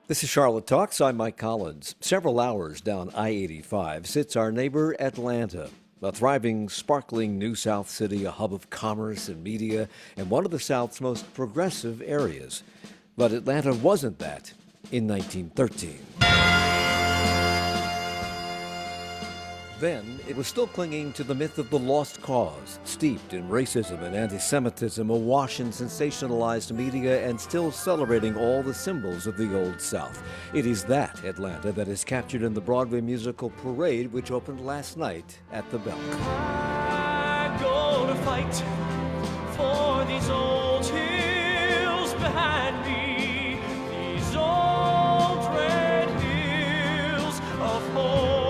This is Charlotte Talks. I'm Mike Collins. Several hours down I-85 sits our neighbor Atlanta, a thriving, sparkling New South city, a hub of commerce and media, and one of the South's most progressive areas. But Atlanta wasn't that in 1913. Then, it was still clinging to the myth of the lost cause, steeped in racism and anti-Semitism, awash in sensationalized media, and still celebrating all the symbols of the Old South. It is that Atlanta that is captured in the Broadway musical Parade, which opened last night at the Belk. I go to fight for these old hills behind me, these old red hills of home.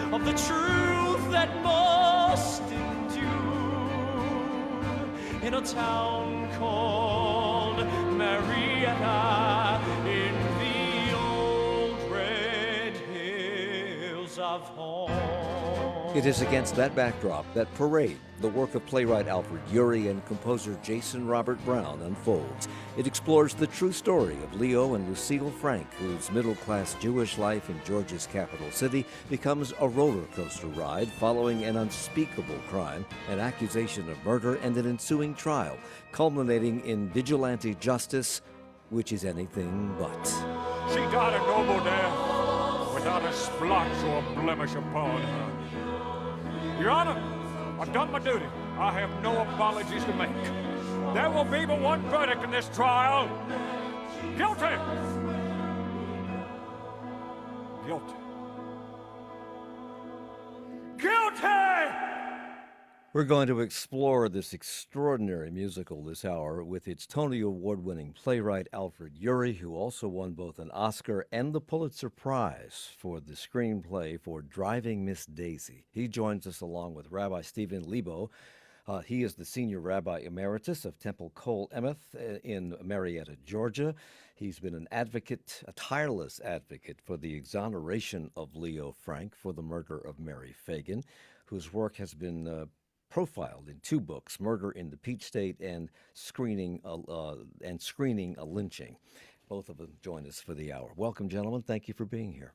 Of the truth that must endure in a town called Marietta in the old red hills of home. It is against that backdrop that Parade, the work of playwright Alfred Uhry and composer Jason Robert Brown, unfolds. It explores the true story of Leo and Lucille Frank, whose middle-class Jewish life in Georgia's capital city becomes a roller coaster ride following an unspeakable crime, an accusation of murder, and an ensuing trial, culminating in vigilante justice, which is anything but. She died a noble death, without a splotch or a blemish upon her. Your Honor, I've done my duty. I have no apologies to make. There will be but one verdict in this trial. Guilty! Guilty. Guilty! We're going to explore this extraordinary musical this hour with its Tony Award-winning playwright Alfred Uhry, who also won both an Oscar and the Pulitzer Prize for the screenplay for Driving Miss Daisy. He joins us along with Rabbi Steven Lebow. He is the senior rabbi emeritus of Temple Kol Emeth in Marietta, Georgia. He's been an advocate, a tireless advocate for the exoneration of Leo Frank for the murder of Mary Fagan, whose work has been profiled in two books, Murder in the Peach State and Screening a Lynching. Both of them join us for the hour. Welcome, gentlemen. Thank you for being here.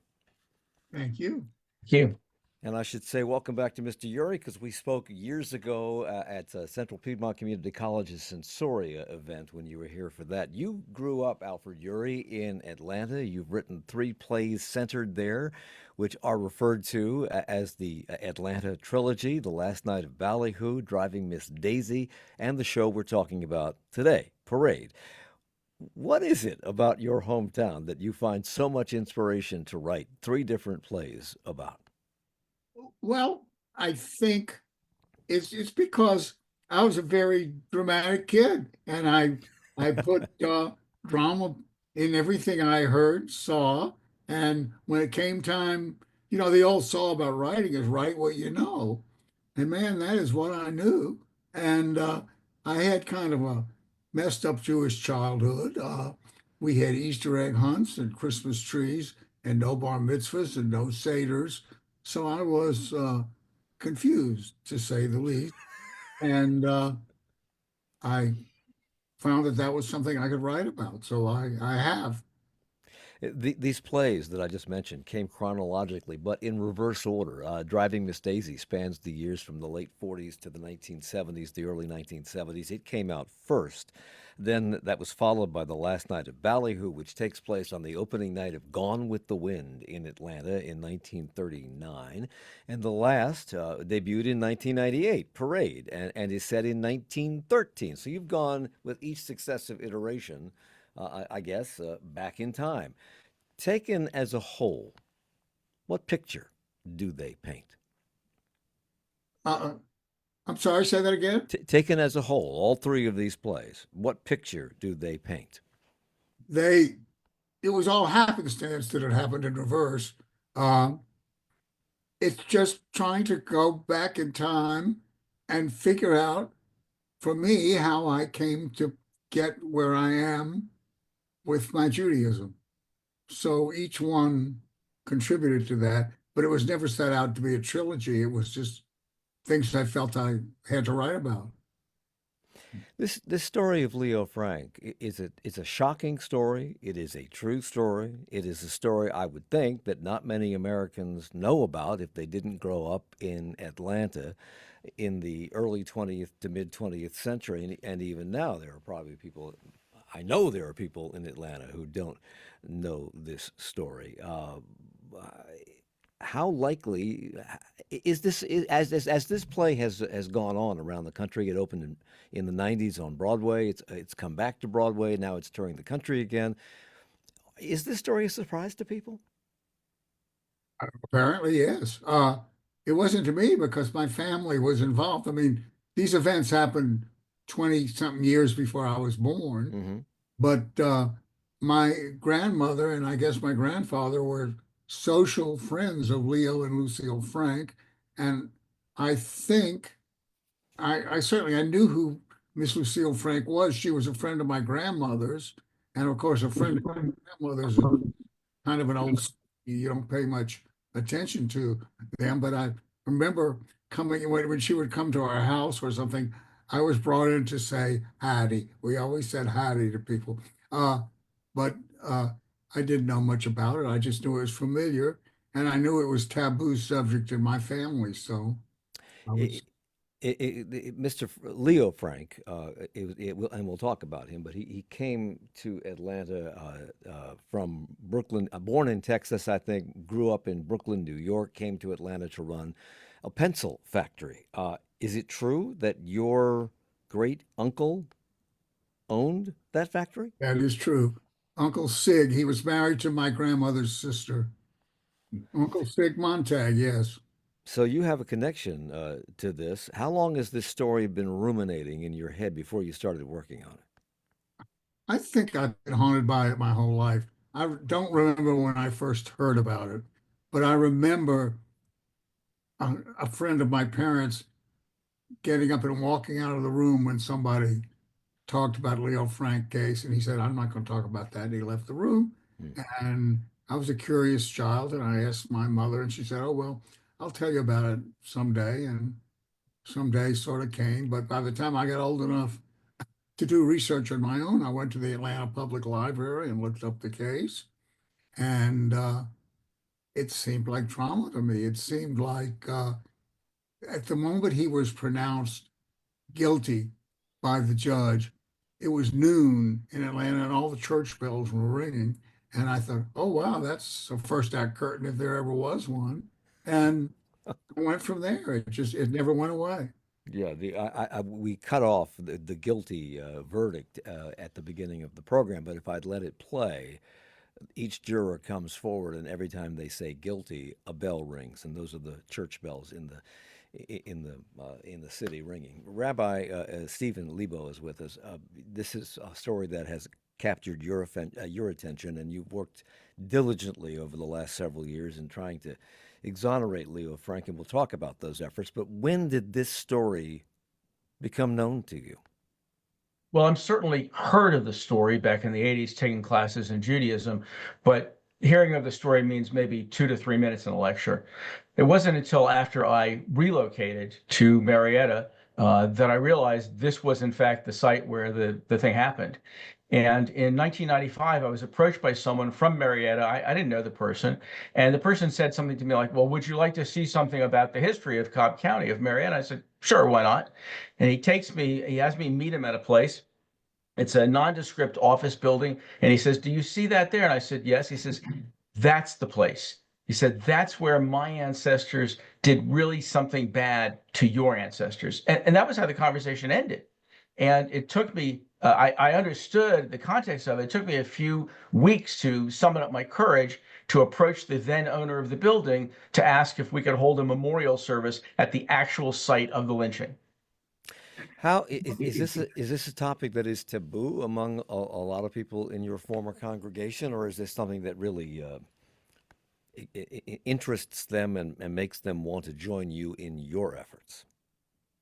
Thank you. Thank you. And I should say welcome back to Mr. Uhry, because we spoke years ago at Central Piedmont Community College's Sensoria event when you were here for that. You grew up, Alfred Uhry, in Atlanta. You've written 3 plays centered there, which are referred to as the Atlanta Trilogy, The Last Night of Ballyhoo, Driving Miss Daisy, and the show we're talking about today, Parade. What is it about your hometown that you find so much inspiration to write 3 different plays about? Well, I think it's because I was a very dramatic kid, and I put drama in everything I heard, saw, and when it came time, the old saw about writing is write what you know, and man, that is what I knew, and I had kind of a messed up Jewish childhood. We had Easter egg hunts and Christmas trees, and no bar mitzvahs and no seders. So I was confused, to say the least. And I found that was something I could write about. So I have. These plays that I just mentioned came chronologically, but in reverse order. Driving Miss Daisy spans the years from the late 40s to the 1970s, the early 1970s. It came out first. Then that was followed by The Last Night of Ballyhoo, which takes place on the opening night of Gone with the Wind in Atlanta in 1939. And the last debuted in 1998, Parade, and is set in 1913. So you've gone with each successive iteration, I guess, back in time. Taken as a whole, what picture do they paint? I'm sorry, say that again. Taken as a whole, all 3 of these plays, what picture do they paint? It was all happenstance that it happened in reverse. Um, it's just trying to go back in time and figure out, for me, how I came to get where I am with my Judaism. So each one contributed to that, but it was never set out to be a trilogy. It was just things I felt I had to write about. This story of Leo Frank it's a shocking story. It is a true story. It is a story I would think that not many Americans know about if they didn't grow up in Atlanta in the early 20th to mid 20th century, and even now there are probably people. I know there are people in Atlanta who don't know this story. How likely is this as this play has gone on around the country? It opened in the '90s on Broadway. It's come back to Broadway. Now it's touring the country again. Is this story a surprise to people? Apparently, yes. It wasn't to me because my family was involved. I mean, these events happened 20 something years before I was born, Hmm. but my grandmother and I guess my grandfather were social friends of Leo and Lucille Frank. And I think I certainly I knew who Miss Lucille Frank was. She was a friend of my grandmother's, and of course, a friend of my grandmother's is kind of an old, you don't pay much attention to them. But I remember coming when she would come to our house or something, I was brought in to say howdy. We always said howdy to people. Uh, but I didn't know much about it. I just knew it was familiar, and I knew it was taboo subject in my family. So I was. Mr. Leo Frank, and we'll talk about him, but he came to Atlanta from Brooklyn, born in Texas, I think, grew up in Brooklyn, New York, came to Atlanta to run a pencil factory. Is it true that your great uncle owned that factory? That is true. Uncle Sig, he was married to my grandmother's sister. Uncle Sig Montag, yes. So you have a connection to this. How long has this story been ruminating in your head before you started working on it? I think I've been haunted by it my whole life. I don't remember when I first heard about it, but I remember a friend of my parents getting up and walking out of the room when somebody talked about Leo Frank case, and he said, "I'm not going to talk about that." And he left the room, Hmm. and I was a curious child, and I asked my mother, and she said, "Oh well, I'll tell you about it someday." And someday sort of came, but by the time I got old enough to do research on my own, I went to the Atlanta Public Library and looked up the case, and it seemed like drama to me. It seemed like at the moment he was pronounced guilty by the judge, it was noon in Atlanta and all the church bells were ringing. And I thought, oh, wow, that's a first act curtain if there ever was one. And I went from there. It never went away. Yeah, we cut off the guilty verdict at the beginning of the program, but if I'd let it play, each juror comes forward, and every time they say guilty, a bell rings, and those are the church bells in the city ringing. Rabbi Steven Lebow is with us. This is a story that has captured your attention, and you've worked diligently over the last several years in trying to exonerate Leo Frank, and we'll talk about those efforts. But when did this story become known to you? Well, I'm certainly heard of the story back in the 80s, taking classes in Judaism, but hearing of the story means maybe 2 to 3 minutes in a lecture. It wasn't until after I relocated to Marietta that I realized this was, in fact, the site where the thing happened. And in 1995, I was approached by someone from Marietta. I didn't know the person. And the person said something to me like, well, would you like to see something about the history of Cobb County, of Marietta? I said, sure, why not? And he has me meet him at a place. It's a nondescript office building. And he says, do you see that there? And I said, yes. He says, that's the place. He said, that's where my ancestors did really something bad to your ancestors. And that was how the conversation ended. And it took me, I understood the context of it. It took me a few weeks to summon up my courage to approach the then owner of the building to ask if we could hold a memorial service at the actual site of the lynching. Is this a topic that is taboo among a lot of people in your former congregation, or is this something that really interests them and makes them want to join you in your efforts?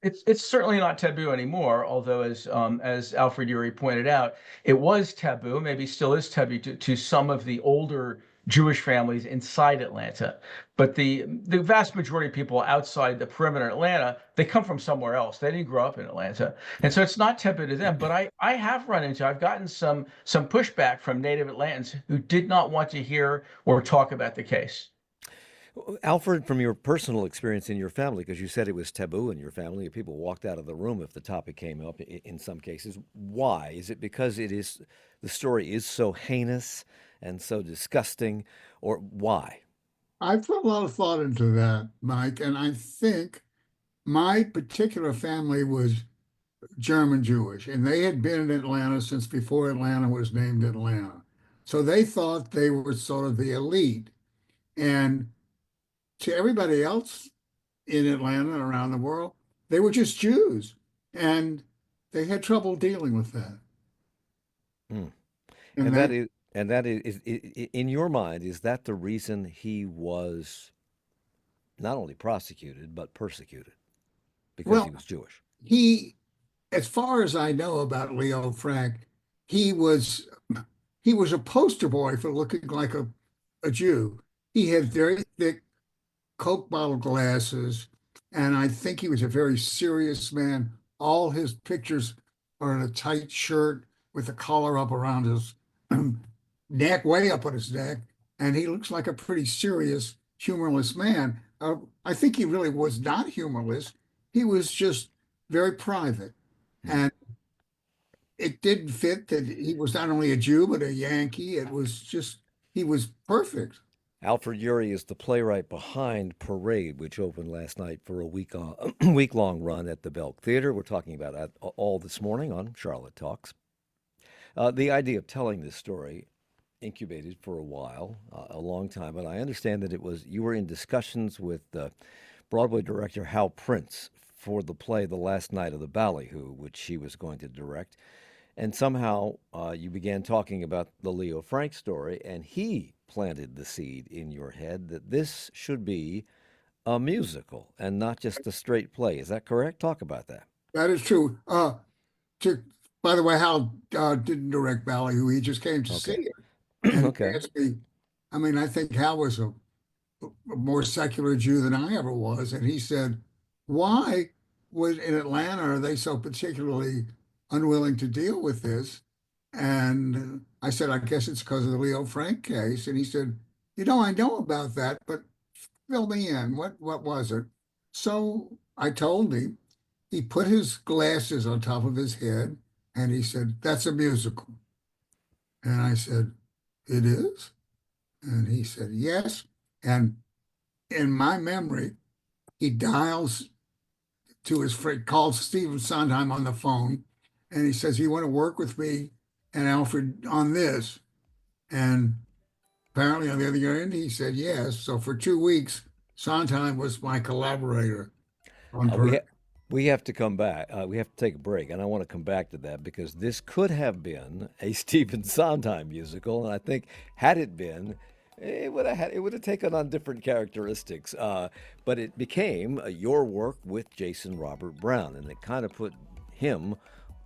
It's certainly not taboo anymore, although as Alfred Uhry pointed out, it was taboo, maybe still is taboo to some of the older Jewish families inside Atlanta. But the vast majority of people outside the perimeter of Atlanta, they come from somewhere else. They didn't grow up in Atlanta. And so it's not taboo to them. But I have I've gotten some pushback from native Atlantans who did not want to hear or talk about the case. Alfred, from your personal experience in your family, because you said it was taboo in your family, people walked out of the room if the topic came up in some cases. Why? Is it because the story is so heinous and so disgusting, or why? I put a lot of thought into that, Mike, and I think my particular family was German Jewish, and they had been in Atlanta since before Atlanta was named Atlanta. So they thought they were sort of the elite. And to everybody else in Atlanta and around the world, they were just Jews. And they had trouble dealing with that. Hmm. And And that, that in your mind, is that the reason he was not only prosecuted but persecuted because he well, was Jewish? he, as far as I know about Leo Frank, he was he was a poster boy for looking like a Jew. He had very thick Coke bottle glasses, and I think he was a very serious man. All his pictures are in a tight shirt with the collar up around his neck, way up on his neck, and he looks like a pretty serious, humorless man. I think he really was not humorless. He was just very private, Hmm. and it didn't fit that he was not only a Jew but a Yankee. It was just he was perfect. Alfred Uhry is the playwright behind Parade, which opened last night for a week long run at the Belk Theater. We're talking about that all this morning on Charlotte Talks. The idea of telling this story incubated for a while, a long time, but I understand that you were in discussions with Broadway director Hal Prince for the play The Last Night of the Ballyhoo, which he was going to direct. And somehow you began talking about the Leo Frank story, and he planted the seed in your head that this should be a musical and not just a straight play. Is that correct? Talk about that. That is true. To By the way, Hal didn't direct Ballyhoo. He just came to see Okay. it, and he Okay. asked me. I mean, I think Hal was a more secular Jew than I ever was, and he said, "Why was in Atlanta are they so particularly unwilling to deal with this?" And I said, "I guess it's because of the Leo Frank case." And he said, I know about that, but fill me in. What was it?" So I told him. He put his glasses on top of his head and he said, "That's a musical." And I said, "It is?" And he said, "Yes." And in my memory, he dials to his friend, calls Stephen Sondheim on the phone, and he says, "You want to work with me and Alfred on this?" And apparently on the other end, he said yes. So for 2 weeks, Sondheim was my collaborator on Uh, we per. ha- we have to come back. We have to take a break, and I want to come back to that because this could have been a Stephen Sondheim musical, and I think had it been, it would have taken on different characteristics. But it became your work with Jason Robert Brown, and it kind of put him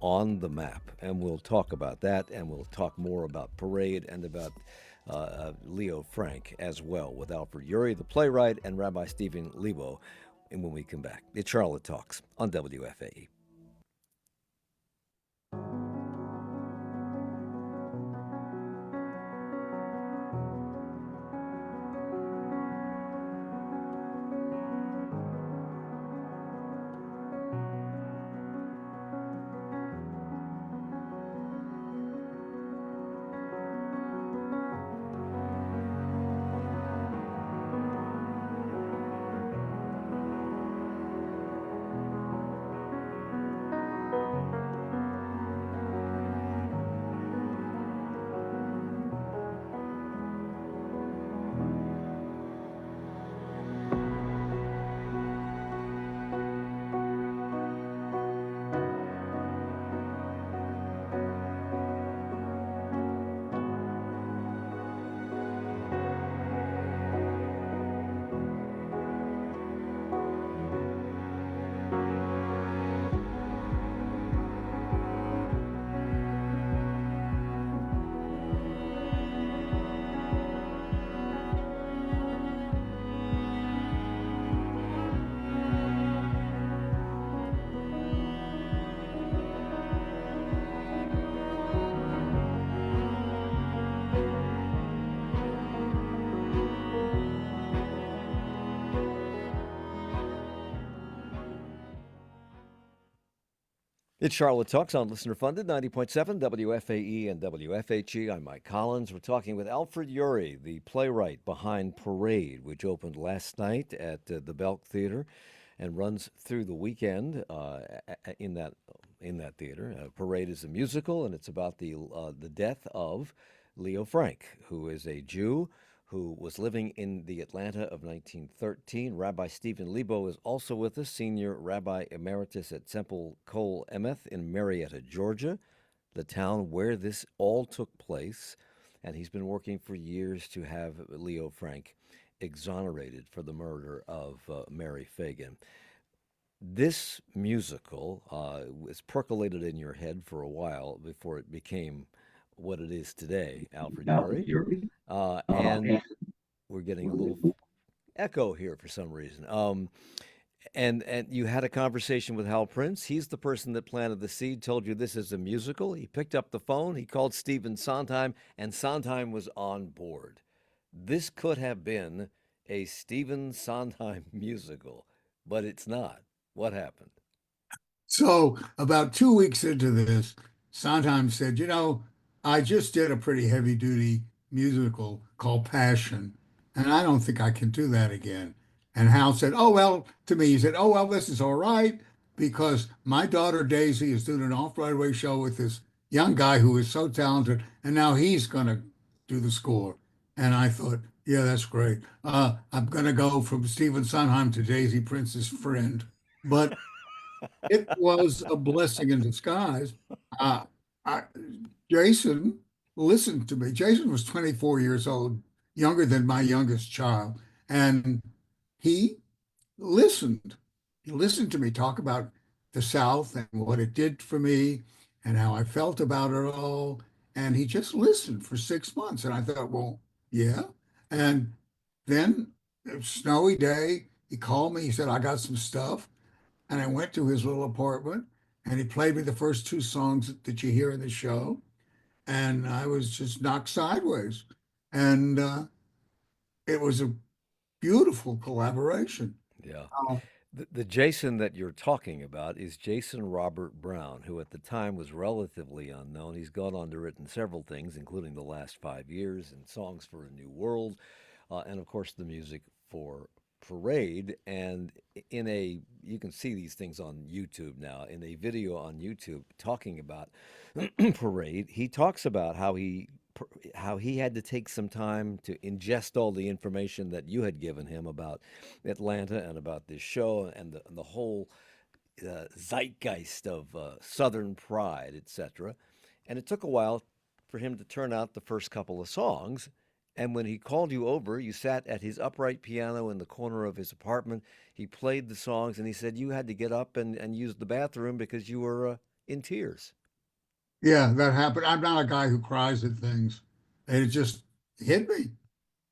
on the map. And we'll talk about that, and we'll talk more about Parade and about Leo Frank as well with Alfred Uhry, the playwright, and Rabbi Steven Lebow. And when we come back, it's Charlotte Talks on WFAE. It's Charlotte Talks on Listener Funded 90.7 WFAE and WFHE. I'm Mike Collins. We're talking with Alfred Uhry, the playwright behind Parade, which opened last night at the Belk Theater and runs through the weekend in that theater. Parade is a musical, and it's about the death of Leo Frank, who is a Jew who was living in the Atlanta of 1913. Rabbi Steven Lebow is also with us, senior rabbi emeritus at Temple Kol Emeth in Marietta, Georgia, the town where this all took place. And he's been working for years to have Leo Frank exonerated for the murder of Mary Fagan. This musical was percolated in your head for a while before it became what it is today, Alfred Uhry. And we're getting a little echo here for some reason. And you had a conversation with Hal Prince. He's the person that planted the seed, told you this is a musical. He picked up the phone. He called Stephen Sondheim, and Sondheim was on board. This could have been a Stephen Sondheim musical, but it's not. What happened? So about 2 weeks into this, Sondheim said, I just did a pretty heavy duty musical called Passion, and I don't think I can do that again. And Hal said, oh, well, to me, he said, oh, well, this is all right because my daughter Daisy is doing an off-Broadway show with this young guy who is so talented, and now he's going to do the score. And I thought, yeah, that's great. I'm going to go from Stephen Sondheim to Daisy Prince's friend. But it was a blessing in disguise. Uh, I, Jason listened to me. Jason was 24 years old, younger than my youngest child, and he listened. He listened to me talk about the South and what it did for me and how I felt about it all. And he just listened for 6 months. And I thought, well, yeah. And then, a snowy day, he called me. He said, I got some stuff. And I went to his little apartment and he played me the first two songs that you hear in the show. And I was just knocked sideways. And it was a beautiful collaboration. Yeah. Uh, The Jason that you're talking about is Jason Robert Brown, who at the time was relatively unknown. He's gone on to written several things, including The Last 5 Years and Songs for a New World, and of course the music for Parade. And you can see these things on YouTube now. In a video on YouTube talking about Parade, he talks about how he had to take some time to ingest all the information that you had given him about Atlanta and about this show and the whole zeitgeist of Southern pride, etc. And it took a while for him to turn out the first couple of songs. And when he called you over, you sat at his upright piano in the corner of his apartment. He played the songs, and he said you had to get up and use the bathroom because you were in tears. yeah, that happened. I'm not a guy who cries at things. And it just hit me,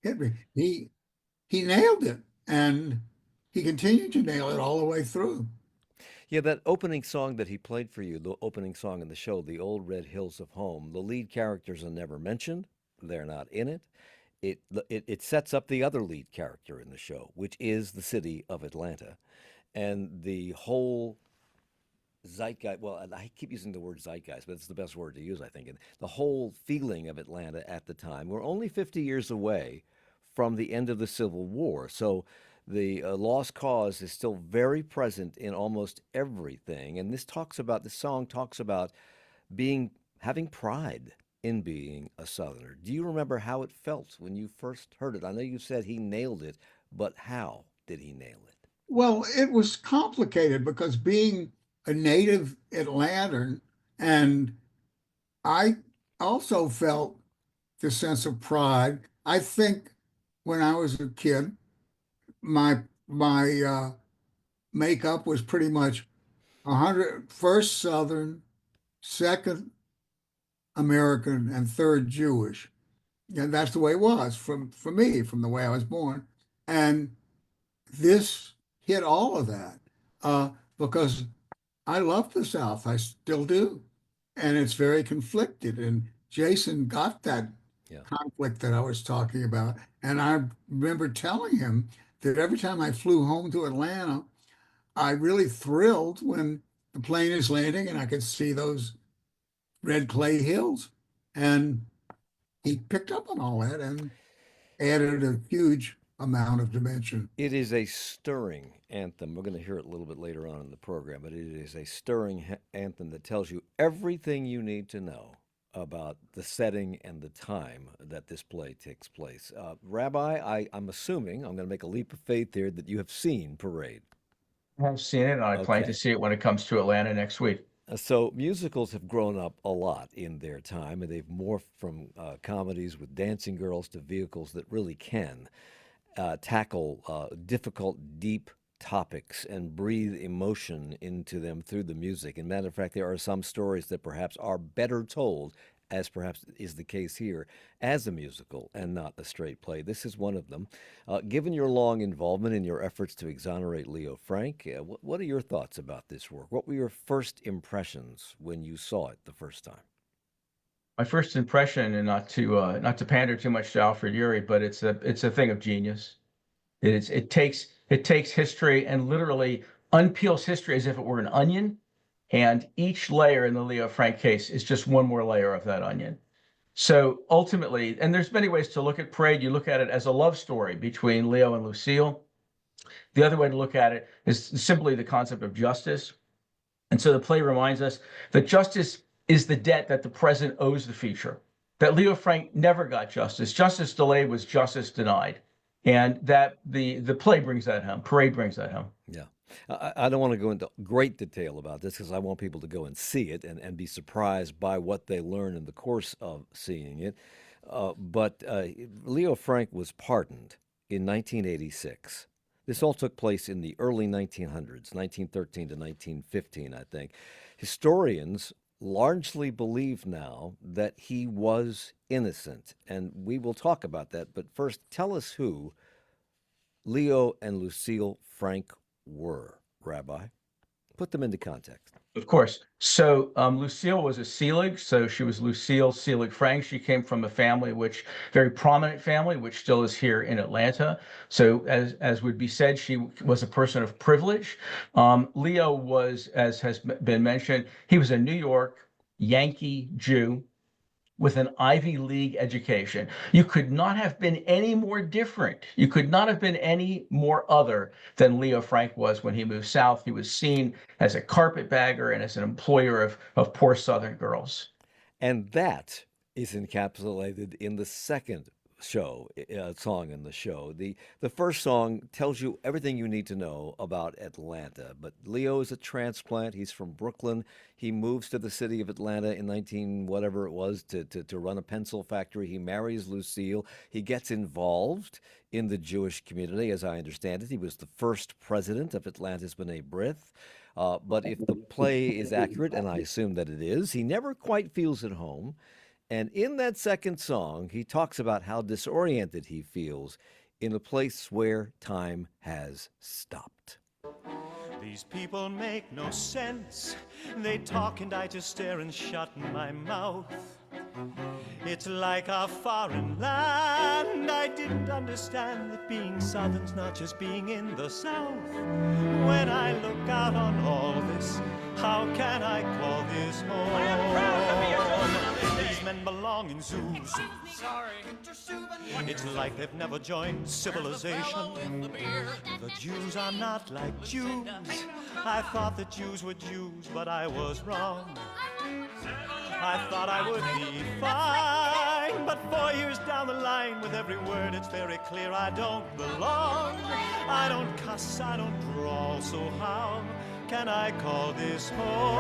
hit me. He nailed it. And he continued to nail it all the way through. Yeah, that opening song that he played for you, the opening song in the show, The Old Red Hills of Home, the lead characters are never mentioned. They're not in it. It sets up the other lead character in the show, which is the city of Atlanta. And the whole zeitgeist, well, and I keep using the word zeitgeist, but it's the best word to use, I think. And the whole feeling of Atlanta at the time, we're only 50 years away from the end of the Civil War. So the lost cause is still very present in almost everything. And this song talks about having pride in being a Southerner. Do you remember how it felt when you first heard it? I know you said he nailed it, but how did he nail it? Well, it was complicated because being a native Atlantan, and I also felt the sense of pride. I think when I was a kid, my makeup was pretty much 100 first Southern, second American, and third Jewish. And that's the way it was for me, from the way I was born. And this hit all of that because I love the South. I still do. And it's very conflicted. And Jason got that Yeah. conflict that I was talking about. And I remember telling him that every time I flew home to Atlanta, I really thrilled when the plane is landing and I could see those red clay hills. And he picked up on all that and added a huge amount of dimension. It is a stirring anthem. We're going to hear it a little bit later on in the program, but it is a stirring anthem that tells you everything you need to know about the setting and the time that this play takes place. Rabbi, I'm assuming, I'm going to make a leap of faith here, that you have seen Parade. I have seen it, and I plan to Okay. see it when it comes to Atlanta next week. So musicals have grown up a lot in their time, and they've morphed from comedies with dancing girls to vehicles that really can tackle difficult, deep topics and breathe emotion into them through the music. And matter of fact, there are some stories that perhaps are better told, as perhaps is the case here, as a musical and not a straight play. This is one of them. Given your long involvement in your efforts to exonerate Leo Frank, what are your thoughts about this work? What were your first impressions when you saw it the first time? My first impression, and not to pander too much to Alfred Uhry, but it's a thing of genius. It takes history and literally unpeels history as if it were an onion, and each layer in the Leo Frank case is just one more layer of that onion. So ultimately, and there's many ways to look at Parade. You look at it as a love story between Leo and Lucille. The other way to look at it is simply the concept of justice. And so the play reminds us that justice is the debt that the present owes the future, that Leo Frank never got justice. Justice delayed was justice denied. And that the play brings that home. Parade brings that home. Yeah. I don't want to go into great detail about this because I want people to go and see it and be surprised by what they learn in the course of seeing it. But Leo Frank was pardoned in 1986. This all took place in the early 1900s, 1913 to 1915, I think. Historians largely believe now that he was innocent, and we will talk about that. But first, tell us who Leo and Lucille Frank were, Rabbi. Put them into context. Of course. So Lucille was a Selig, so she was Lucille Selig Frank. She came from a family, very prominent family, which still is here in Atlanta. So as would be said, she was a person of privilege. Leo was, as has been mentioned, he was a New York Yankee Jew with an Ivy League education. You could not have been any more different. You could not have been any more other than Leo Frank was when he moved south. He was seen as a carpetbagger and as an employer of poor Southern girls. And that is encapsulated in the second song in the show. The first song tells you everything you need to know about Atlanta. But Leo is a transplant. He's from Brooklyn. He moves to the city of Atlanta in 19 whatever it was to run a pencil factory. He marries Lucille. He gets involved in the Jewish community, as I understand it. He was the first president of Atlanta's B'nai B'rith. But if the play is accurate, and I assume that it is, he never quite feels at home. And in that second song, he talks about how disoriented he feels in a place where time has stopped. These people make no sense. They talk and I just stare and shut my mouth. It's like a foreign land. I didn't understand that being Southern's not just being in the South. When I look out on all this, how can I call this home? I am proud to be a Jew. These men belong in zoos. Sorry. It's like they've never joined civilization. The Jews are not like Jews. I thought the Jews were Jews, but I was wrong. I thought I would be fine, but 4 years down the line, with every word it's very clear I don't belong. I don't cuss, I don't drawl, so how can I call this home?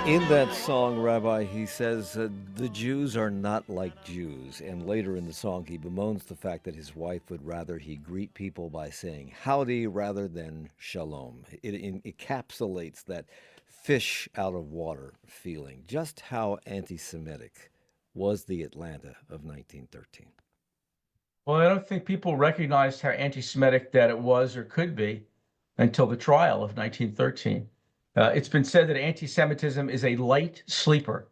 In that song, Rabbi, he says the Jews are not like Jews. And later in the song, he bemoans the fact that his wife would rather he greet people by saying howdy rather than shalom. It encapsulates that fish out of water feeling. Just how anti-Semitic was the Atlanta of 1913? Well, I don't think people recognized how anti-Semitic that it was or could be until the trial of 1913. It's been said that anti-Semitism is a light sleeper.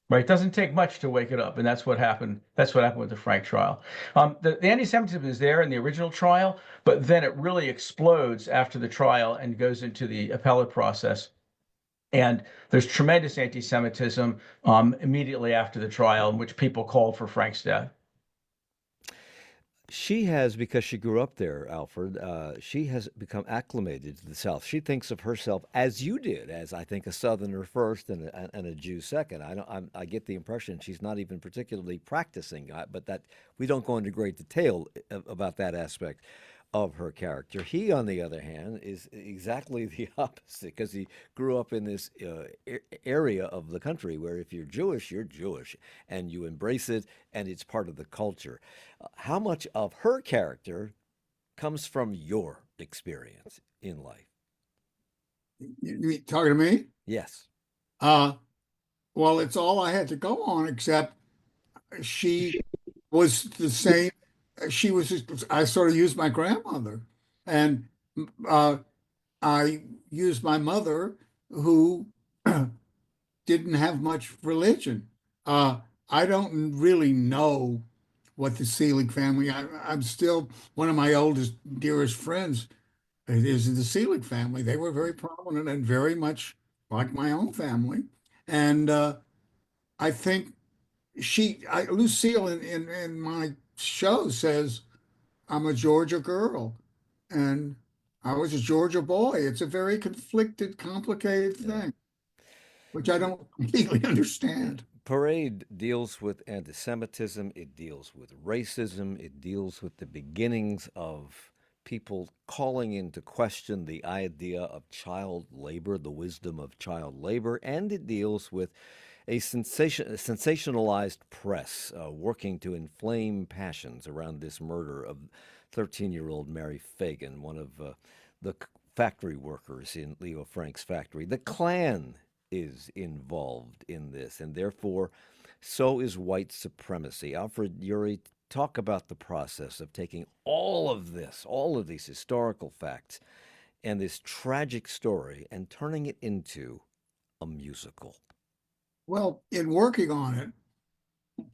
Right. It doesn't take much to wake it up. And that's what happened. That's what happened with the Frank trial. The anti-Semitism is there in the original trial, but then it really explodes after the trial and goes into the appellate process. And there's tremendous anti-Semitism immediately after the trial, in which people called for Frank's death. She has, because she grew up there, Alfred, she has become acclimated to the South. She thinks of herself as you did, as I think a Southerner first and a Jew second. I get the impression she's not even particularly practicing, but that we don't go into great detail about that aspect of her character. He, on the other hand, is exactly the opposite because he grew up in this area of the country where if you're Jewish, and you embrace it, and it's part of the culture. How much of her character comes from your experience in life? You talking to me? Yes. Uh, well, it's all I had to go on, except she was the same. She was, I sort of used my grandmother, and uh, I used my mother, who didn't have much religion. I don't really know what the Selig family. I'm still one of my oldest, dearest friends is the Selig family. They were very prominent and very much like my own family, and I think Lucille in my show says I'm a Georgia girl, and I was a Georgia boy. It's a very conflicted, complicated Yeah. thing, which I don't completely understand. Parade deals with anti Semitism, it deals with racism, it deals with the beginnings of people calling into question the idea of child labor, the wisdom of child labor, and it deals with a sensationalized press working to inflame passions around this murder of 13-year-old Mary Fagan, one of the factory workers in Leo Frank's factory. The Klan is involved in this, and therefore, so is white supremacy. Alfred Uhry, talk about the process of taking all of this, all of these historical facts, and this tragic story, and turning it into a musical. Well, in working on it,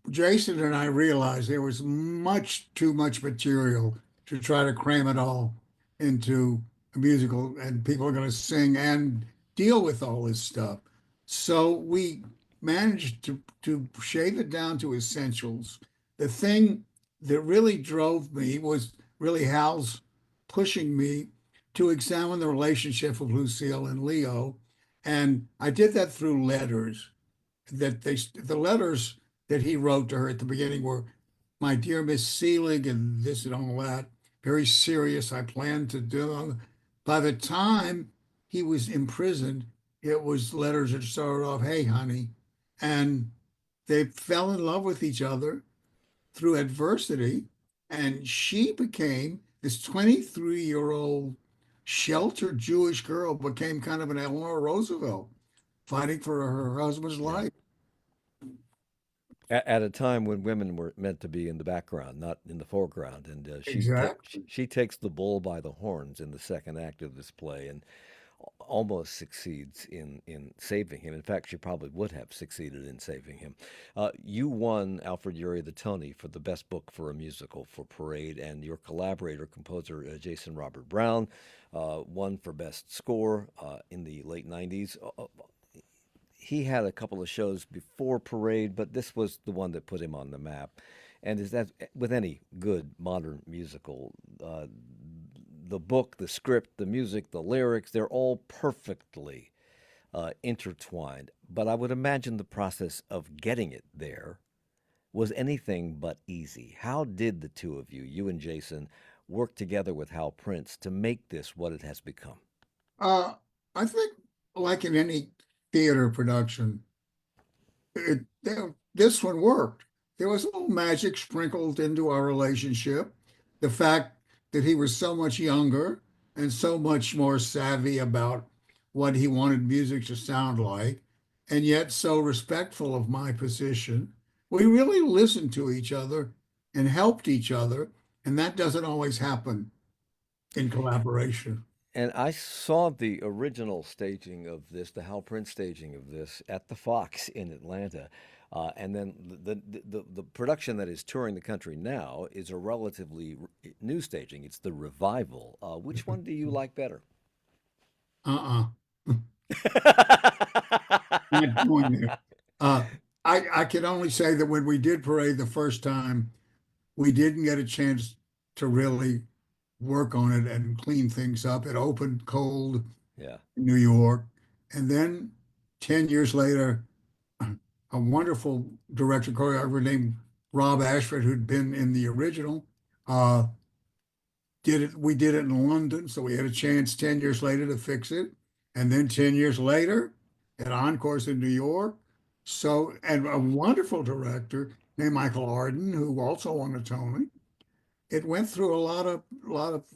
Jason and I realized there was much too much material to try to cram it all into a musical, and people are going to sing and deal with all this stuff. So we managed to shave it down to essentials. The thing that really drove me was really Hal's pushing me to examine the relationship of Lucille and Leo. And I did that through letters the letters that he wrote to her at the beginning were, "My dear Miss Selig," and this and all that, very serious. I planned to do. By the time he was imprisoned, it was letters that started off, "Hey, honey," and they fell in love with each other through adversity, and she became this 23-year-old sheltered Jewish girl, became kind of an Eleanor Roosevelt, fighting for her husband's Yeah. life. At a time when women were meant to be in the background, not in the foreground, and Exactly. she takes the bull by the horns in the second act of this play, and almost succeeds in saving him. In fact, she probably would have succeeded in saving him. You won, Alfred Uhry, the Tony for the best book for a musical for Parade, and your collaborator, composer Jason Robert Brown, won for best score in the late '90s. He had a couple of shows before Parade, but this was the one that put him on the map. And is that with any good modern musical, the book, the script, the music, the lyrics, they're all perfectly intertwined. But I would imagine the process of getting it there was anything but easy. How did the two of you, you and Jason, work together with Hal Prince to make this what it has become? Uh, I think, like in any theater production, this one worked. There was a little magic sprinkled into our relationship. The fact that he was so much younger and so much more savvy about what he wanted music to sound like, and yet so respectful of my position. We really listened to each other and helped each other, and that doesn't always happen in collaboration. And I saw the original staging of this, the Hal Prince staging of this, at the Fox in Atlanta. And then the production that is touring the country now is a relatively new staging. It's the revival. Which one do you like better? Uh-uh. Not going there. Uh, I can only say that when we did Parade the first time, we didn't get a chance to really work on it and clean things up. It opened cold Yeah. in New York. And then 10 years later, a wonderful director choreographer named Rob Ashford, who'd been in the original, uh, did it. We did it in London, so we had a chance 10 years later to fix it. And then 10 years later, at Encores in New York. So, and a wonderful director named Michael Arden, who also won a Tony. It went through a lot of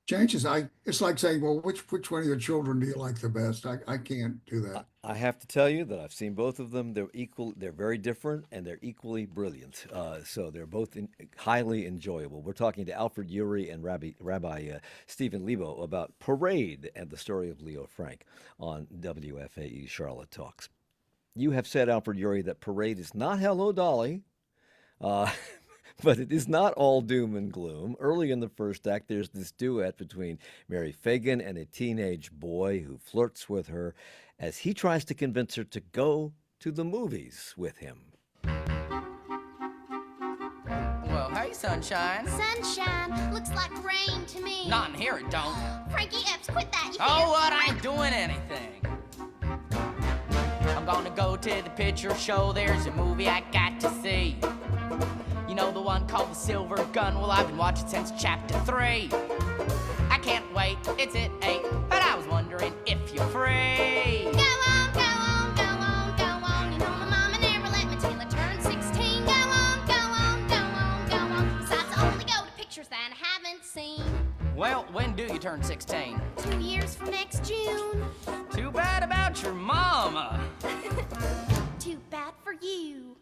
changes. It's like saying, well, which one of your children do you like the best? I can't do that. I have to tell you that I've seen both of them. They're equal. They're very different, and they're equally brilliant. So they're both highly enjoyable. We're talking to Alfred Uhry and Rabbi Steven Lebow about Parade and the story of Leo Frank on WFAE Charlotte Talks. You have said, Alfred Uhry, that Parade is not Hello Dolly. Uh, But it is not all doom and gloom. Early in the first act, there's this duet between Mary Fagan and a teenage boy who flirts with her as he tries to convince her to go to the movies with him. Well, hey, sunshine. Sunshine looks like rain to me. Not in here, it don't. Frankie Epps, quit that, you Oh, hear? what? I ain't doing anything. I'm gonna go to the picture show. There's a movie I got to see. You know the one called The Silver Gun? Well, I've been watching since chapter 3. I can't wait, it's at 8, but I was wondering if you're free. Go on, go on, go on, go on. You know my mama never let me till I turned 16. Go on, go on, go on, go on. Besides, I only go to pictures that I haven't seen. Well, when do you turn 16? 2 years from next June. Too bad about your mama. Too bad for you.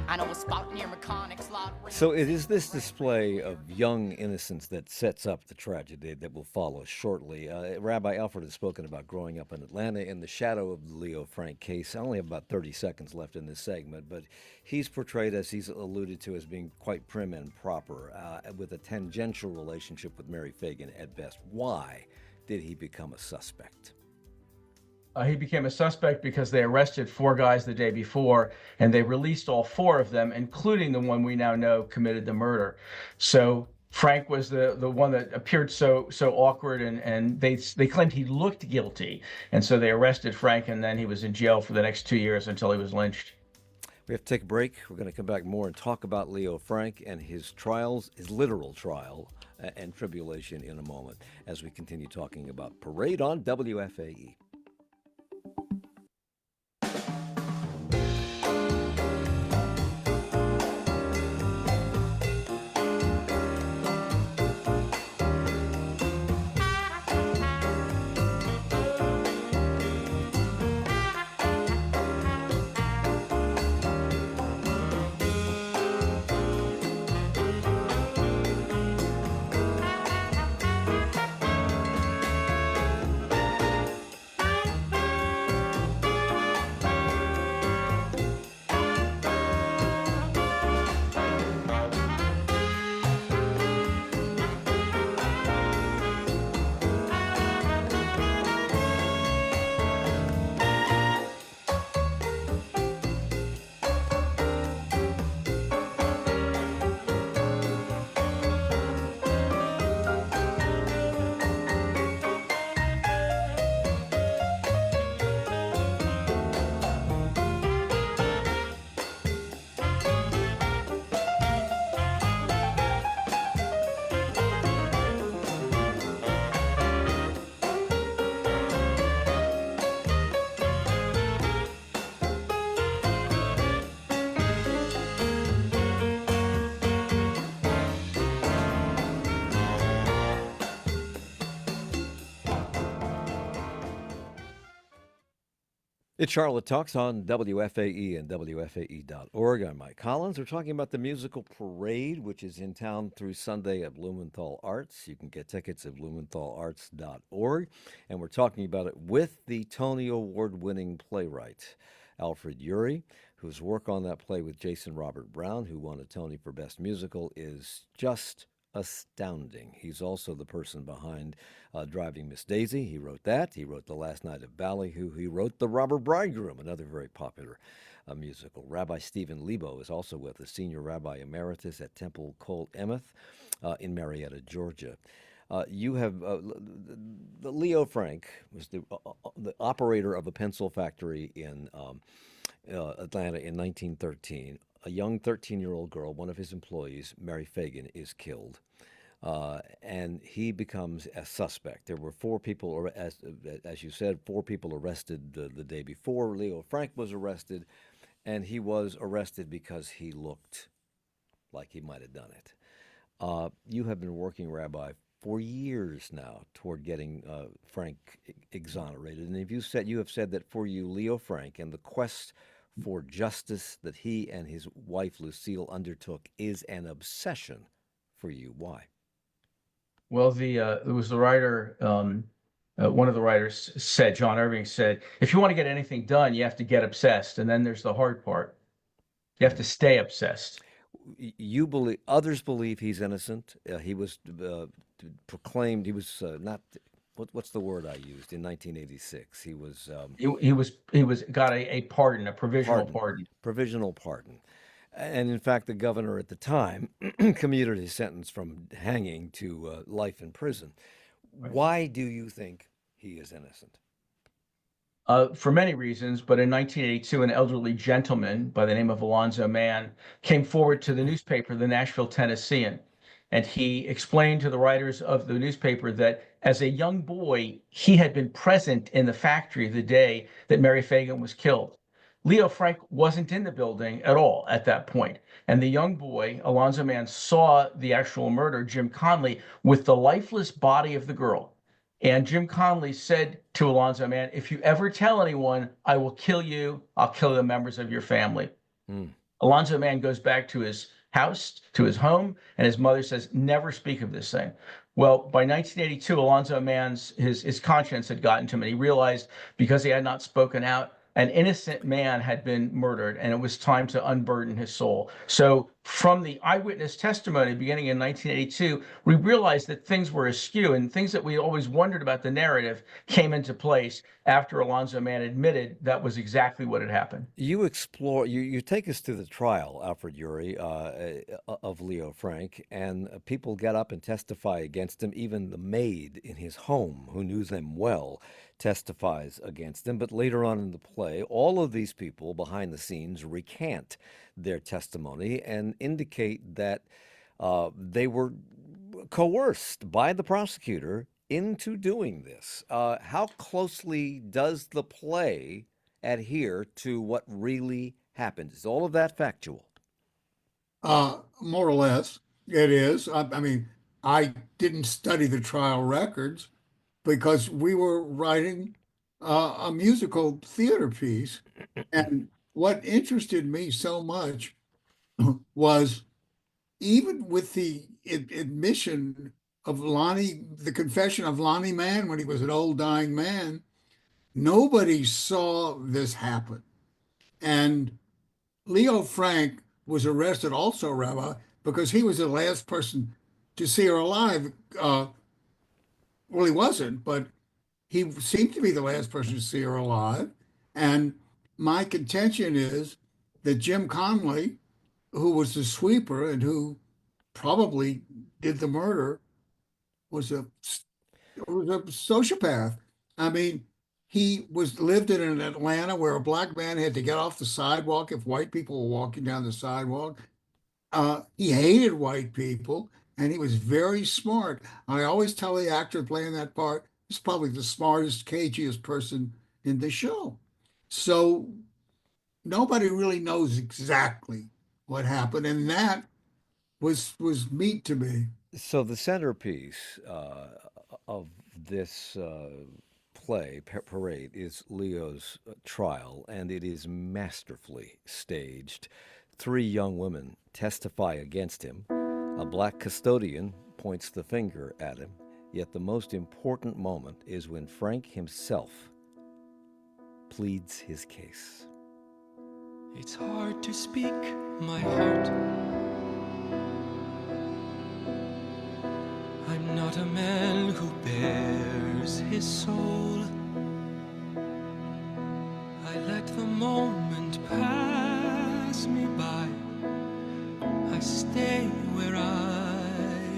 I know a spot near Mechanic's lot. So it is this display of young innocence that sets up the tragedy that will follow shortly. Rabbi Alfred has spoken about growing up in Atlanta in the shadow of the Leo Frank case. I only have about 30 seconds left in this segment, but he's portrayed, as he's alluded to, as being quite prim and proper, with a tangential relationship with Mary Fagan at best. Why did he become a suspect? He became a suspect because they arrested 4 guys the day before, and they released all 4 of them, including the one we now know committed the murder. So Frank was the one that appeared so awkward, and they claimed he looked guilty, and so they arrested Frank, and then he was in jail for the next 2 years until he was lynched. We have to take a break. We're going to come back more and talk about Leo Frank and his trials, his literal trial and tribulation in a moment, as we continue talking about Parade on WFAE. It's Charlotte Talks on WFAE and WFAE.org. I'm Mike Collins. We're talking about the musical Parade, which is in town through Sunday at Blumenthal Arts. You can get tickets at blumenthalarts.org. And we're talking about it with the Tony Award-winning playwright, Alfred Uhry, whose work on that play with Jason Robert Brown, who won a Tony for Best Musical, is just astounding. He's also the person behind Driving Miss Daisy. He wrote that. He wrote The Last Night of Ballyhoo. He wrote The Robber Bridegroom, another very popular musical. Rabbi Steven Lebow is also with us, Senior Rabbi Emeritus at Temple Kol Emeth in Marietta, Georgia. You have Leo Frank was the operator of a pencil factory in Atlanta in 1913. A young 13-year-old girl, one of his employees, Mary Fagan, is killed. And he becomes a suspect. There were four people, or as you said, four people arrested the day before. Leo Frank was arrested, and he was arrested because he looked like he might have done it. You have been working, Rabbi, for years now toward getting Frank exonerated. And you have said that for you, Leo Frank, and the quest for justice that he and his wife Lucille undertook is an obsession for you. Why? Well, there was the writer, one of the writers said, John Irving said, if you want to get anything done, you have to get obsessed. And then there's the hard part. You have to stay obsessed. You believe, others believe he's innocent. He was proclaimed, he was not, what's the word I used in 1986? He was he was got a pardon, a provisional pardon. Provisional pardon. And in fact, the governor at the time commuted his sentence from hanging to life in prison. Right. Why do you think he is innocent? For many reasons, but in 1982, an elderly gentleman by the name of Alonzo Mann came forward to the newspaper, the Nashville Tennessean, and he explained to the writers of the newspaper that as a young boy, he had been present in the factory the day that Mary Fagan was killed. Leo Frank wasn't in the building at all at that point. And the young boy, Alonzo Mann, saw the actual murder, Jim Conley, with the lifeless body of the girl. And Jim Conley said to Alonzo Mann, if you ever tell anyone, I will kill you, I'll kill the members of your family. Alonzo Mann goes back to his house, to his home, and his mother says, never speak of this thing. Well, by 1982, Alonzo Mann's his conscience had gotten to him, and he realized because he had not spoken out, an innocent man had been murdered, and it was time to unburden his soul. So from the eyewitness testimony beginning in 1982, we realized that things were askew, and things that we always wondered about the narrative came into place after Alonzo Mann admitted that was exactly what had happened. You explore, you take us to the trial, Alfred Uhry, of Leo Frank, and people get up and testify against him. Even the maid in his home, who knew them well, testifies against him. But later on in the play, all of these people behind the scenes recant their testimony and indicate that they were coerced by the prosecutor into doing this. How closely does the play adhere to what really happened? Is all of that factual? More or less, it is. I mean, I didn't study the trial records because we were writing a musical theater piece. And what interested me so much was even with the admission of Lonnie, the confession of Lonnie Mann when he was an old dying man, nobody saw this happen. And Leo Frank was arrested also, Rabbi, because he was the last person to see her alive. Well, he wasn't, but he seemed to be the last person to see her alive. And my contention is that Jim Conley, who was the sweeper and who probably did the murder, was a sociopath. I mean, he lived in Atlanta where a black man had to get off the sidewalk if white people were walking down the sidewalk. He hated white people, and he was very smart. I always tell the actor playing that part, he's probably the smartest, cagiest person in the show. So nobody really knows exactly what happened, and that was meat to me. So the centerpiece of this parade, is Leo's trial, and it is masterfully staged. Three young women testify against him. A black custodian points the finger at him. Yet the most important moment is when Frank himself pleads his case. It's hard to speak my heart. I'm not a man who bears his soul. I let the moment pass me by. I stay where I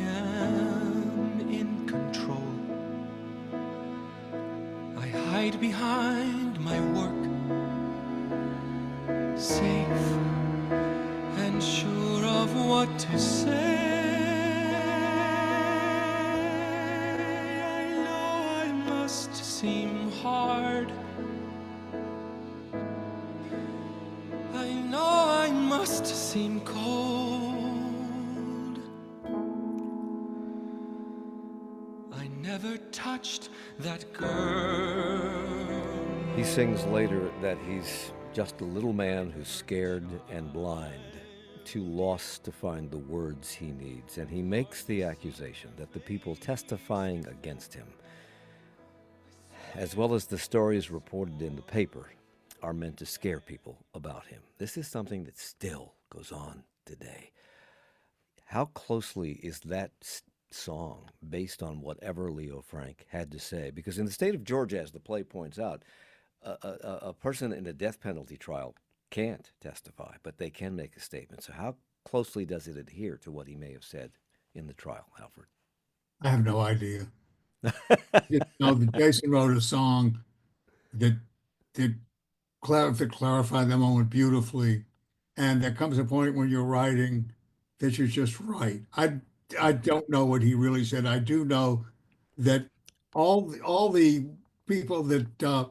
am in control. I hide behind my work, safe and sure of what to say. I know I must seem hard. I know I must seem cold. I never touched that girl. He sings later that he's just a little man who's scared and blind, too lost to find the words he needs. And he makes the accusation that the people testifying against him, as well as the stories reported in the paper, are meant to scare people about him. This is something that still goes on today. How closely is that song based on whatever Leo Frank had to say? Because in the state of Georgia, as the play points out, a person in a death penalty trial can't testify, but they can make a statement. So how closely does it adhere to what he may have said in the trial, Alfred? I have no idea. That Jason wrote a song that that clarified the moment beautifully, and there comes a point when you're writing that you're just right. I don't know what he really said. I do know that all the people that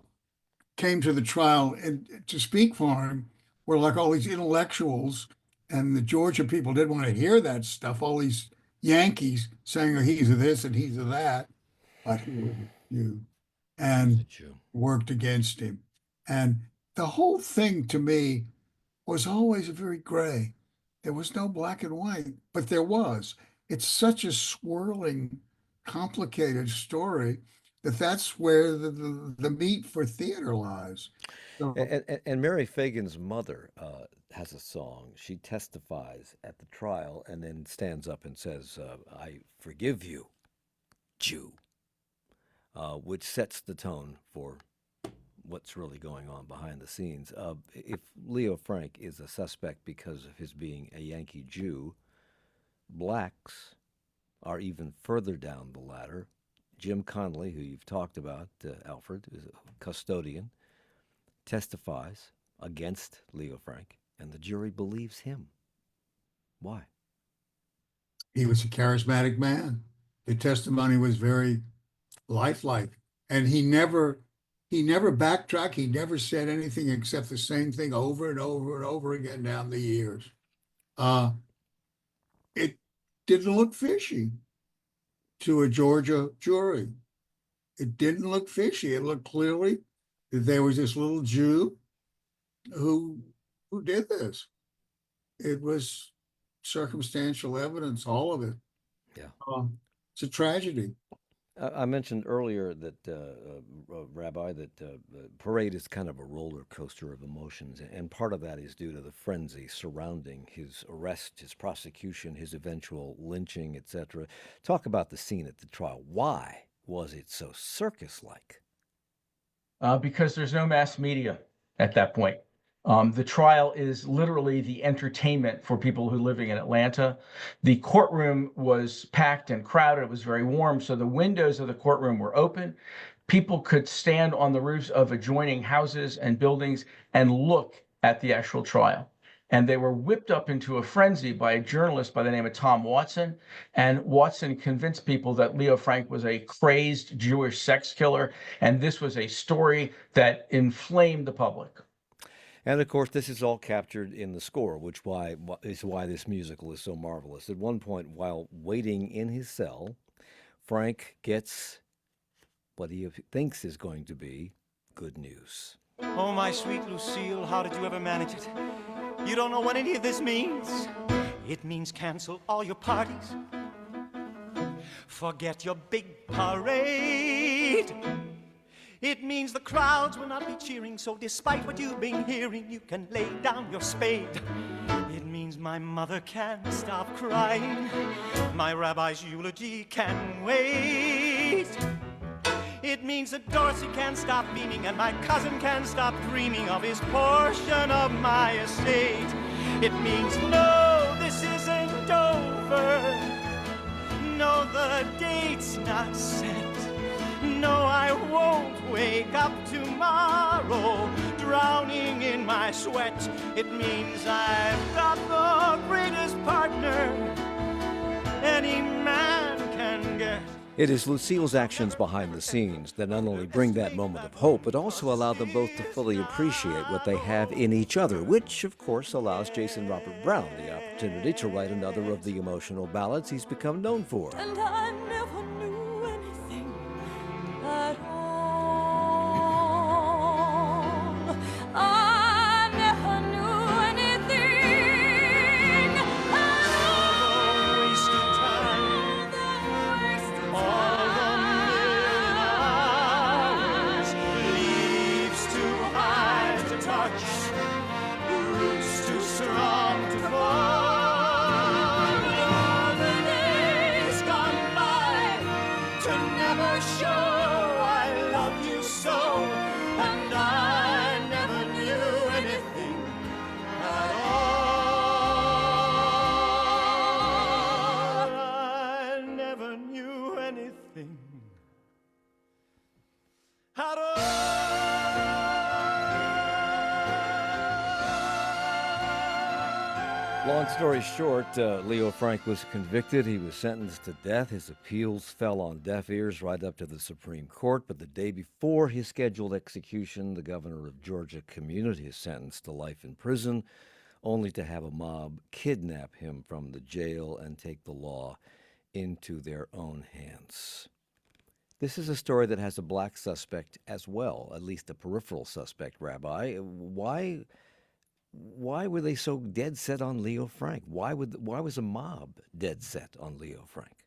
came to the trial and to speak for him were like all these intellectuals, and the Georgia people didn't want to hear that stuff. All these Yankees saying, oh, he's a this and he's a that, but he was a Jew He's a and Jew. worked against him. And the whole thing to me was always very gray. There was no black and white, but there was. It's such a swirling, complicated story that's where the meat for theater lies. So And Mary Fagan's mother has a song. She testifies at the trial and then stands up and says, I forgive you, Jew, which sets the tone for what's really going on behind the scenes. If Leo Frank is a suspect because of his being a Yankee Jew, blacks are even further down the ladder. Jim Connolly, who you've talked about, Alfred, is a custodian, testifies against Leo Frank, and the jury believes him. Why? he was a charismatic man. The testimony was very lifelike, and he never backtracked. He never said anything except the same thing over and over and over again down the years. Uh, it didn't look fishy to a Georgia jury. It didn't look fishy. It looked clearly that there was this little Jew who did this. It was circumstantial evidence, all of it. Yeah. It's a tragedy. I mentioned earlier that, Rabbi, that Parade is kind of a roller coaster of emotions, and part of that is due to the frenzy surrounding his arrest, his prosecution, his eventual lynching, etc. Talk about the scene at the trial. Why was it so circus-like? Because there's no mass media at that point. The trial is literally the entertainment for people who are living in Atlanta. The courtroom was packed and crowded. It was very warm, so the windows of the courtroom were open. People could stand on the roofs of adjoining houses and buildings and look at the actual trial. And they were whipped up into a frenzy by a journalist by the name of Tom Watson. And Watson convinced people that Leo Frank was a crazed Jewish sex killer, and this was a story that inflamed the public. And of course, this is all captured in the score, which is why this musical is so marvelous. At one point, while waiting in his cell, Frank gets what he thinks is going to be good news. Oh, my sweet Lucille, how did you ever manage it? You don't know what any of this means? It means cancel all your parties. Forget your big parade. It means the crowds will not be cheering, so despite what you've been hearing, you can lay down your spade. It means my mother can't stop crying, my rabbi's eulogy can wait. It means that Dorsey can't stop beaming, and my cousin can't stop dreaming of his portion of my estate. It means no, this isn't over. No, the date's not set. No, I won't wake up tomorrow drowning in my sweat. It means I've got the greatest partner any man can get. It is Lucille's actions behind the scenes that not only bring that moment of hope, but also allow them both to fully appreciate what they have in each other, which, of course, allows Jason Robert Brown the opportunity to write another of the emotional ballads he's become known for. And I never knew anything at all. I never knew anything at all. Wasted time. All the million hours, leaves too high to touch, roots too strong to fall. All the days gone by to never show I love you so, and I never knew anything at all. I never knew anything at all. Long story short, Leo Frank was convicted. He was sentenced to death. His appeals fell on deaf ears right up to the Supreme Court. But the day before his scheduled execution, the governor of Georgia commuted his sentence to life in prison, only to have a mob kidnap him from the jail and take the law into their own hands. This is a story that has a black suspect as well, at least a peripheral suspect, Rabbi. Why were they so dead set on Leo Frank? Why was a mob dead set on Leo Frank?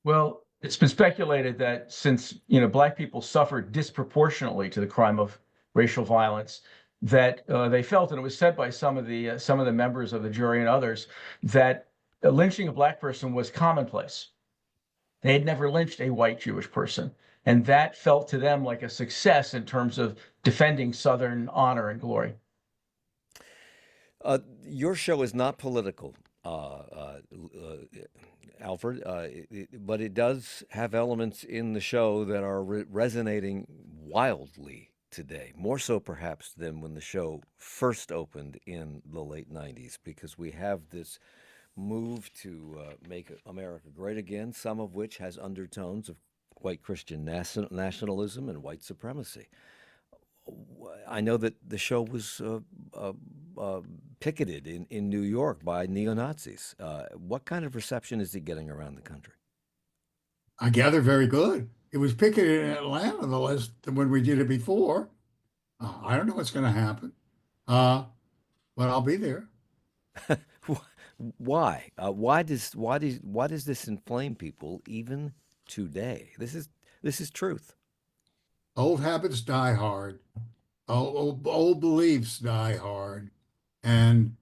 Well, it's been speculated that since, black people suffered disproportionately to the crime of racial violence, that they felt, and it was said by some of the members of the jury and others, that lynching a black person was commonplace. They had never lynched a white Jewish person, and that felt to them like a success in terms of defending Southern honor and glory. Your show is not political, Alfred, but it does have elements in the show that are resonating wildly today, more so perhaps than when the show first opened in the late 90s, because we have this move to make America great again, some of which has undertones of white Christian nationalism and white supremacy. I know that the show was picketed in New York by neo-Nazis. What kind of reception is it getting around the country? I gather very good. It was picketed in Atlanta the last when we did it before. I don't know what's going to happen, but I'll be there. Why? Why does this inflame people even today? This is truth. Old habits die hard. Old beliefs die hard. And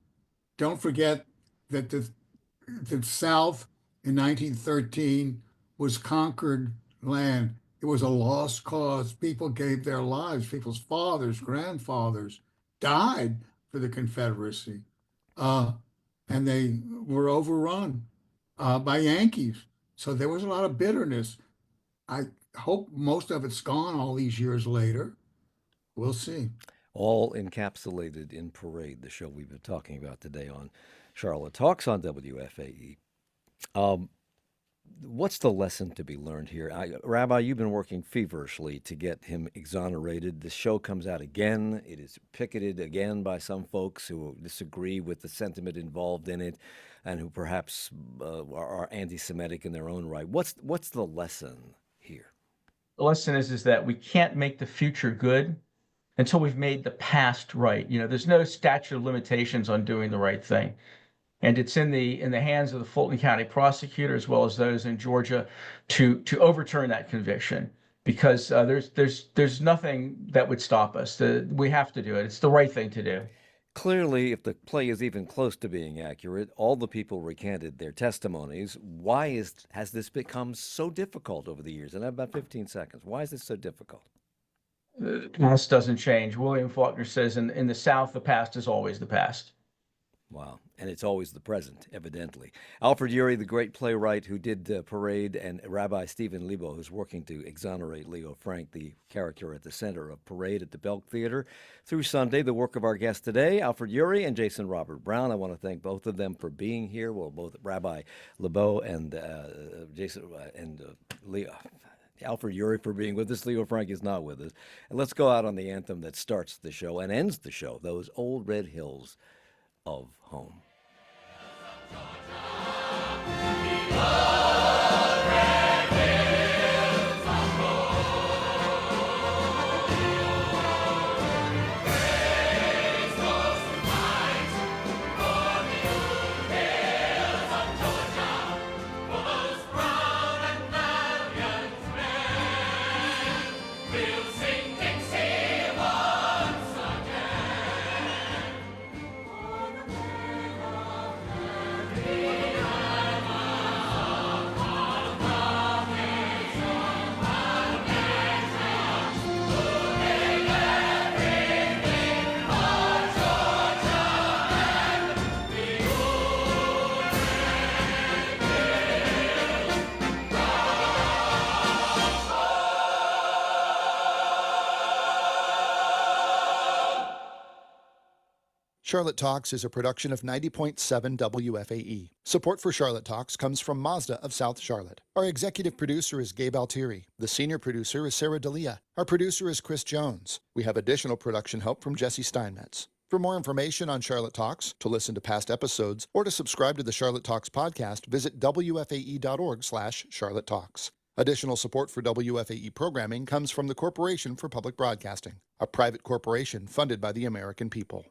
don't forget that the South in 1913 was conquered land. It was a lost cause. People gave their lives. People's fathers, grandfathers died for the Confederacy. And they were overrun by Yankees. So there was a lot of bitterness. I hope most of it's gone all these years later. We'll see. All encapsulated in Parade, the show we've been talking about today on Charlotte Talks on WFAE. What's the lesson to be learned here? Rabbi, you've been working feverishly to get him exonerated. The show comes out again. It is picketed again by some folks who disagree with the sentiment involved in it and who perhaps are anti-Semitic in their own right. What's the lesson here? The lesson is that we can't make the future good until we've made the past right. There's no statute of limitations on doing the right thing. And it's in the hands of the Fulton County prosecutor, as well as those in Georgia, to overturn that conviction because there's nothing that would stop us. We have to do it. It's the right thing to do. Clearly, if the play is even close to being accurate, all the people recanted their testimonies. Has this become so difficult over the years? In about 15 seconds, why is this so difficult? The past doesn't change. William Faulkner says in the South, the past is always the past. Wow. And it's always the present, evidently. Alfred Uhry, the great playwright who did Parade, and Rabbi Steven Lebow, who's working to exonerate Leo Frank, the character at the center of Parade at the Belk Theater, through Sunday. The work of our guests today, Alfred Uhry and Jason Robert Brown. I want to thank both of them for being here. Well, both Rabbi Lebow and Jason and Leo. Alfred Uhry for being with us. Leo Frank is not with us. And let's go out on the anthem that starts the show and ends the show, those old red hills of home. Charlotte Talks is a production of 90.7 WFAE. Support for Charlotte Talks comes from Mazda of South Charlotte. Our executive producer is Gabe Altieri. The senior producer is Sarah D'Elia. Our producer is Chris Jones. We have additional production help from Jesse Steinmetz. For more information on Charlotte Talks, to listen to past episodes, or to subscribe to the Charlotte Talks podcast, visit wfae.org/Charlotte Talks. Additional support for WFAE programming comes from the Corporation for Public Broadcasting, a private corporation funded by the American people.